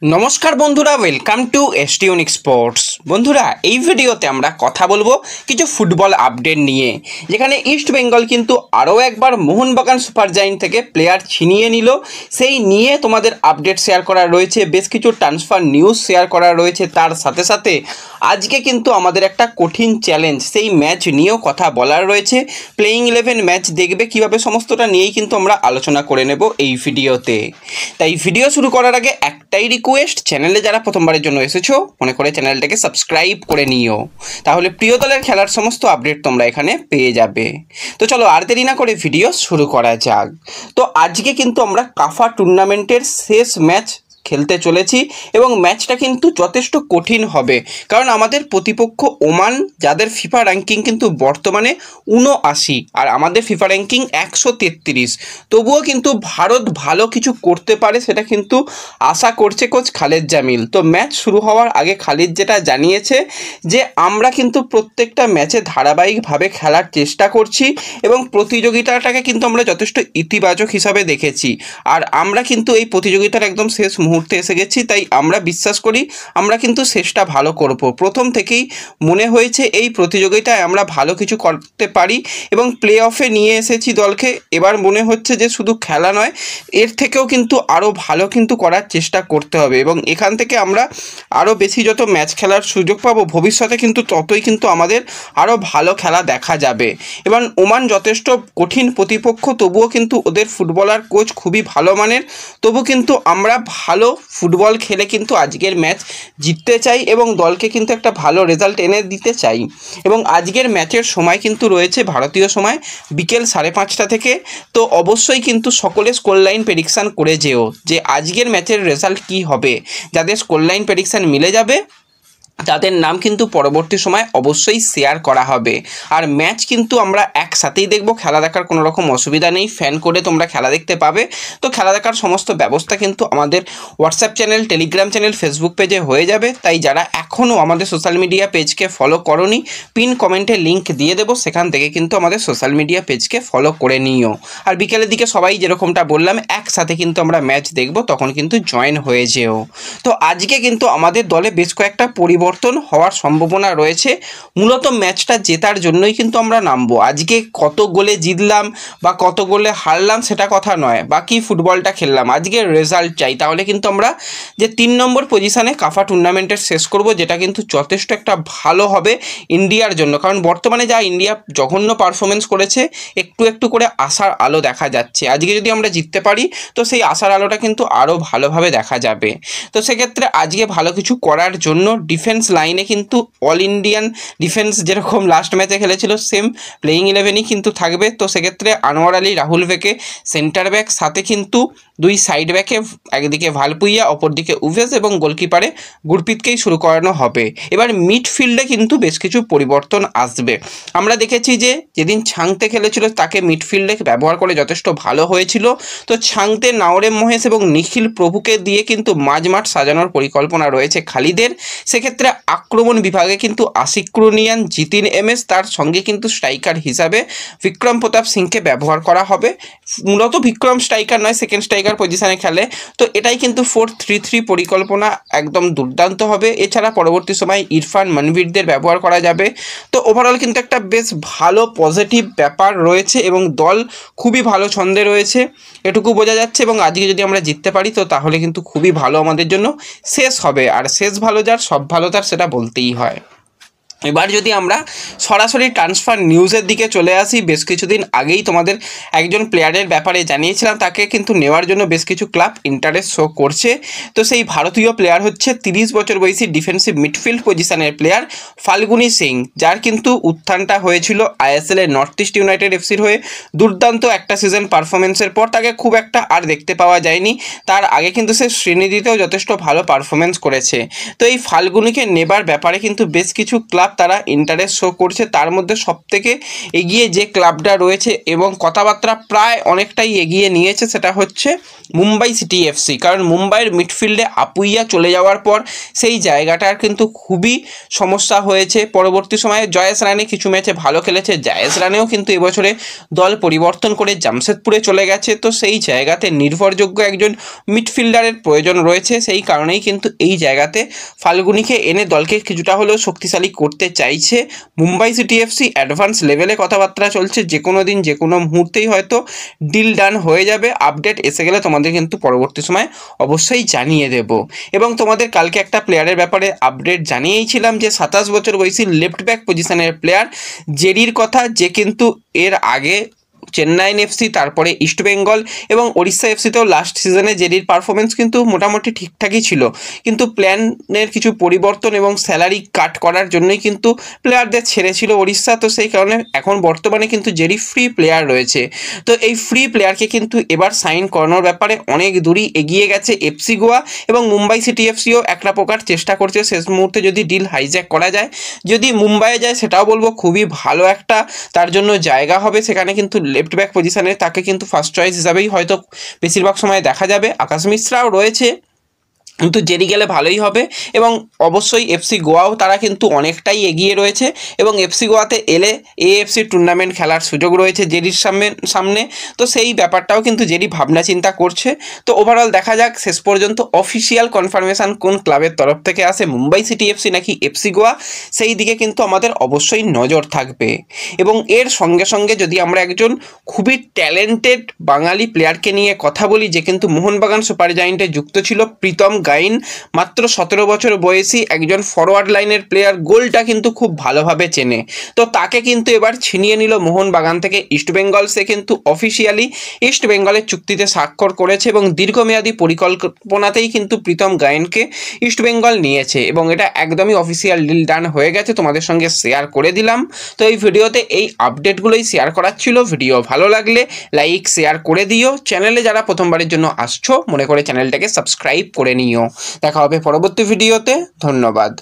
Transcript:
নমস্কার বন্ধুরা, welcome to এসটিউনিক sports. বন্ধুরা, এই ভিডিওতে আমরা কথা বলবো কিছু ফুটবল আপডেট নিয়ে, যেখানে ইস্ট বেঙ্গল কিন্তু আরও একবার মোহনবাগান সুপার জায়েন্ট থেকে প্লেয়ার ছিনিয়ে নিল। সেই নিয়ে তোমাদের আপডেট শেয়ার করা রয়েছে, বেশ কিছু ট্রান্সফার নিউজ শেয়ার করা রয়েছে। তার সাথে সাথে আজকে কিন্তু আমাদের একটা কঠিন চ্যালেঞ্জ, সেই ম্যাচ নিয়েও কথা বলার রয়েছে। প্লেইং 11 ম্যাচ দেখবে কীভাবে, সমস্তটা নিয়েই কিন্তু আমরা আলোচনা করে নেব এই ভিডিওতে। তাই ভিডিও শুরু করার আগে একটাই রিকোয়েস্ট, চ্যানেলে যারা প্রথমবারের জন্য এসেছো মনে করে চ্যানেলটাকে সাবস্ক্রাইব করে নিও, তাহলে প্রিয় দলের খেলার সমস্ত আপডেট তোমরা এখানে পেয়ে যাবে। তো চলো আর দেরি না করে ভিডিও শুরু করা যাক। তো আজকে কিন্তু আমরা কাফা টুর্নামেন্টের শেষ ম্যাচ খেলতে চলেছি এবং ম্যাচটা কিন্তু যথেষ্ট কঠিন হবে, কারণ আমাদের প্রতিপক্ষ ওমান, যাদের ফিফা র্যাঙ্কিং কিন্তু বর্তমানে 79 আর আমাদের ফিফা র্যাঙ্কিং 133। তবুও কিন্তু ভারত ভালো কিছু করতে পারে, সেটা কিন্তু আশা করছে কোচ খালেদ জামিল। তো ম্যাচ শুরু হওয়ার আগে খালিদ যেটা জানিয়েছে যে আমরা কিন্তু প্রত্যেকটা ম্যাচে ধারাবাহিকভাবে খেলার চেষ্টা করছি এবং প্রতিযোগিতাটাকে কিন্তু আমরা যথেষ্ট ইতিবাচক হিসাবে দেখেছি। আর আমরা কিন্তু এই প্রতিযোগিতার একদম শেষ মুহূর্তে এসে গেছি, তাই আমরা বিশ্বাস করি আমরা কিন্তু শেষটা ভালো করব। প্রথম থেকেই মনে হয়েছে এই প্রতিযোগিতায় আমরা ভালো কিছু করতে পারি এবং প্লে অফে নিয়ে এসেছি দলকে। এবার মনে হচ্ছে যে শুধু খেলা নয়, এর থেকেও কিন্তু আরও ভালো কিন্তু করার চেষ্টা করতে হবে এবং এখান থেকে আমরা আরও বেশি যত ম্যাচ খেলার সুযোগ পাবো ভবিষ্যতে, কিন্তু ততই কিন্তু আমাদের আরও ভালো খেলা দেখা যাবে। এবার ওমান যথেষ্ট কঠিন প্রতিপক্ষ, তবুও কিন্তু ওদের ফুটবলার কোচ খুবই ভালো মানের। তবু কিন্তু আমরা ভালো ফুটবল খেলে কিন্তু আজকের ম্যাচ জিততে চাই এবং দলকে কিন্তু একটা ভালো রেজাল্ট এনে দিতে চাই। এবং আজকের ম্যাচের সময় কিন্তু রয়েছে ভারতীয় সময় বিকেল 5:30 থেকে। তো অবশ্যই কিন্তু সকলে স্কোর লাইন প্রেডিকশান করে যেও যে আজকের ম্যাচের রেজাল্ট কী হবে। যাদের স্কোর লাইন প্রেডিকশান মিলে যাবে তাদের নাম কিন্তু পরবর্তী সময় অবশ্যই শেয়ার করা হবে। আর ম্যাচ কিন্তু আমরা একসাথেই দেখব, খেলা দেখার কোনো রকম অসুবিধা নেই, ফ্যান করে তোমরা খেলা দেখতে পাবে। তো খেলা দেখার সমস্ত ব্যবস্থা কিন্তু আমাদের WhatsApp channel, Telegram channel, Facebook পেজে হয়ে যাবে। তাই যারা এখনও আমাদের সোশ্যাল মিডিয়া পেজকে ফলো করোনি, পিন কমেন্টে লিঙ্ক দিয়ে দেবো, সেখান থেকে কিন্তু আমাদের সোশ্যাল মিডিয়া পেজকে ফলো করে নিও। আর বিকেলের দিকে সবাই যেরকমটা বললাম একসাথে কিন্তু আমরা ম্যাচ দেখব, তখন কিন্তু জয়েন হয়ে যেও। তো আজকে কিন্তু আমাদের দলে বেশ কয়েকটা পরিবর্তন হওয়ার সম্ভাবনা রয়েছে। মূলত ম্যাচটা জেতার জন্যই কিন্তু আমরা নামবো। আজকে কত গোলে জিতলাম বা কত গোলে হারলাম সেটা কথা নয়, বাকি ফুটবলটা খেললাম, আজকে রেজাল্ট চাই। তাহলে কিন্তু আমরা যে 3 নম্বর পজিশানে কাফা টুর্নামেন্টের শেষ করব, যেটা কিন্তু যথেষ্ট একটা ভালো হবে ইন্ডিয়ার জন্য। কারণ বর্তমানে যা ইন্ডিয়া জঘন্য পারফরমেন্স করেছে, একটু একটু করে আশার আলো দেখা যাচ্ছে। আজকে যদি আমরা জিততে পারি তো সেই আশার আলোটা কিন্তু আরও ভালোভাবে দেখা যাবে। তো সেক্ষেত্রে আজকে ভালো কিছু করার জন্য ডিফেন্স লাইনে কিন্তু অল ইন্ডিয়ান ডিফেন্স যেরকম লাস্ট ম্যাচে খেলেছিল সেম প্লেইং 11ই কিন্তু থাকবে। তো সেক্ষেত্রে আনোয়ার আলী, রাহুল ভেকে সেন্টার ব্যাক, সাথে কিন্তু 2 সাইড ব্যাকে, একদিকে ভালপুইয়া, অপরদিকে উভেস এবং গোলকিপারে গুরপ্রীতকেই শুরু করানো হবে। এবার মিডফিল্ডে কিন্তু বেশ কিছু পরিবর্তন আসবে। আমরা দেখেছি যে যেদিন ছাংতে খেলেছিল তাকে মিডফিল্ডে ব্যবহার করে যথেষ্ট ভালো হয়েছিল। তো ছাংতে নাওরেম মহেশ এবং নিখিল প্রভুকে দিয়ে কিন্তু মাঝমাঠ সাজানোর পরিকল্পনা রয়েছে খালিদের। সেক্ষেত্রে আক্রমণ বিভাগে কিন্তু আশিক ক্রুনিয়ান, জিতিন এমএস, তার সঙ্গে কিন্তু স্ট্রাইকার হিসাবে বিক্রম প্রতাপ সিংকে ব্যবহার করা হবে। মূলত বিক্রম স্ট্রাইকার নয়, সেকেন্ড স্ট্রাইকার পজিশনে খেলে। তো এটাই কিন্তু 4-3-3 পরিকল্পনা একদম দুর্দান্ত হবে। এছাড়া পরবর্তী সময় ইরফান, মনবীরদের ব্যবহার করা যাবে। তো ওভারঅল কিন্তু একটা বেশ ভালো পজিটিভ ব্যাপার রয়েছে এবং দল খুবই ভালো ছন্দে রয়েছে, এটুকু বোঝা যাচ্ছে। এবং আজকে যদি আমরা জিততে পারি তো তাহলে কিন্তু খুবই ভালো আমাদের জন্য শেষ হবে। আর শেষ ভালো যার সব ভালো তার, সেটা বলতেই হয়। এবার যদি আমরা সরাসরি ট্রান্সফার নিউজের দিকে চলে আসি, বেশ কিছুদিন আগেই তোমাদের একজন প্লেয়ারের ব্যাপারে জানিয়েছিলাম, তাকে কিন্তু নেওয়ার জন্য বেশ কিছু ক্লাব ইন্টারেস্ট শো করছে। তো সেই ভারতীয় প্লেয়ার হচ্ছে 30 বছর বয়সী ডিফেন্সিভ মিডফিল্ড পজিশনের প্লেয়ার ফাল্গুনি সিং, যার কিন্তু উত্থানটা হয়েছিল আইএসএল এর নর্থ ইস্ট ইউনাইটেড এফসির হয়ে। দুর্দান্ত একটা সিজন পারফরমেন্সের পর তাকে খুব একটা আর দেখতে পাওয়া যায়নি। তার আগে কিন্তু সে শ্রীনিধিতেও যথেষ্ট ভালো পারফরমেন্স করেছে। তো এই ফাল্গুনিকে নেবার ব্যাপারে কিন্তু বেশ কিছু ক্লাব তারা ইন্টারেস্ট শো করছে। তার মধ্যে সবথেকে এগিয়ে যে ক্লাবটা রয়েছে এবং কথাবার্তা প্রায় অনেকটাই এগিয়ে নিয়েছে সেটা হচ্ছে মুম্বাই সিটি এফসি। কারণ মুম্বাইয়ের মিডফিল্ডে আপুইয়া চলে যাওয়ার পর সেই জায়গাটার কিন্তু খুবই সমস্যা হয়েছে। পরবর্তী সময়ে জয়েশ রানে কিছু ম্যাচে ভালো খেলেছে, জয়েশ রানেও কিন্তু এবছরে দল পরিবর্তন করে জামশেদপুরে চলে গেছে। তো সেই জায়গাতে নির্ভরযোগ্য একজন মিডফিল্ডারের প্রয়োজন রয়েছে। সেই কারণেই কিন্তু এই জায়গাতে ফাল্গুনিকে এনে দলকে কিছুটা হলেও শক্তিশালী করতে চাইছে মুম্বাই সিটি এফসি। অ্যাডভান্স লেভেলে কথাবার্তা চলছে, যে কোনো দিন যে কোনো মুহূর্তেই হয়তো ডিল ডান হয়ে যাবে। আপডেট এসে গেলে তোমাদের কিন্তু পরবর্তী সময় অবশ্যই জানিয়ে দেব। এবং তোমাদের কালকে একটা প্লেয়ারের ব্যাপারে আপডেট জানিয়েছিলাম যে 27 বছর বয়সী লেফট ব্যাক পজিশনের প্লেয়ার জেরির কথা, যে কিন্তু এর আগে চেন্নাইন এফসি, তারপরে ইস্টবেঙ্গল এবং ওড়িশা এফসিতেও লাস্ট সিজনে জেরির পারফরমেন্স কিন্তু মোটামুটি ঠিকঠাকই ছিল, কিন্তু প্ল্যানের কিছু পরিবর্তন এবং স্যালারি কাট করার জন্যই কিন্তু প্লেয়ারদের ছেড়েছিল ওড়িশা। তো সেই কারণে এখন বর্তমানে কিন্তু জেরি ফ্রি প্লেয়ার রয়েছে। তো এই ফ্রি প্লেয়ারকে কিন্তু এবার সাইন করানোর ব্যাপারে অনেক দূরই এগিয়ে গেছে এফসি গোয়া, এবং মুম্বাই সিটি এফসিও একটা প্রকার চেষ্টা করছে শেষ মুহূর্তে যদি ডিল হাইজ্যাক করা যায়, যদি মুম্বাইয়ে যায় সেটাও বলবো খুবই ভালো একটা তার জন্য জায়গা হবে। সেখানে কিন্তু লেফট ব্যাক পজিশনে তাকে কিন্তু ফার্স্ট চয়েস হিসাবেই হয়তো বেশিরভাগ সময় দেখা যাবে। আকাশ মিশ্রাও রয়েছে, কিন্তু জেরি গেলে ভালোই হবে। এবং অবশ্যই এফসি গোয়াও তারা কিন্তু অনেকটাই এগিয়ে রয়েছে, এবং এফসি গোয়াতে এলে এএফসি টুর্নামেন্ট খেলার সুযোগ রয়েছে জেরির সামনে। তো সেই ব্যাপারটাও কিন্তু জেরি ভাবনা চিন্তা করছে। তো ওভারঅল দেখা যাক শেষ পর্যন্ত অফিসিয়াল কনফার্মেশন কোন ক্লাবের তরফ থেকে আসে, মুম্বাই সিটি এফসি নাকি এফসি গোয়া, সেই দিকে কিন্তু আমাদের অবশ্যই নজর থাকবে। এবং এর সঙ্গে সঙ্গে যদি আমরা একজন খুবই ট্যালেন্টেড বাঙালি প্লেয়ারকে নিয়ে কথা বলি, যে কিন্তু মোহনবাগান সুপার জায়েন্টে যুক্ত ছিল, প্রীতম গাইন, মাত্র 17 বছর বয়সী একজন ফরওয়ার্ড লাইনের প্লেয়ার, গোলটা কিন্তু খুব ভালোভাবে চেনে। তো তাকে কিন্তু এবার ছিনিয়ে নিল মোহনবাগান থেকে ইস্টবেঙ্গল। সে কিন্তু অফিসিয়ালি ইস্টবেঙ্গলের চুক্তিতে স্বাক্ষর করেছে এবং দীর্ঘমেয়াদী পরিকল্পনাতেই কিন্তু প্রীতম গাইনকে ইস্টবেঙ্গল নিয়েছে, এবং এটা একদমই অফিসিয়াল ডিল ডান হয়ে গেছে। তোমাদের সঙ্গে শেয়ার করে দিলাম। তো এই ভিডিওতে এই আপডেটগুলোই শেয়ার করার ছিল। ভিডিও ভালো লাগলে লাইক শেয়ার করে দিও। চ্যানেলে যারা প্রথমবারের জন্য আসছো মনে করে চ্যানেলটাকে সাবস্ক্রাইব করে নিও। দেখা হবে পরবর্তী ভিডিওতে। ধন্যবাদ।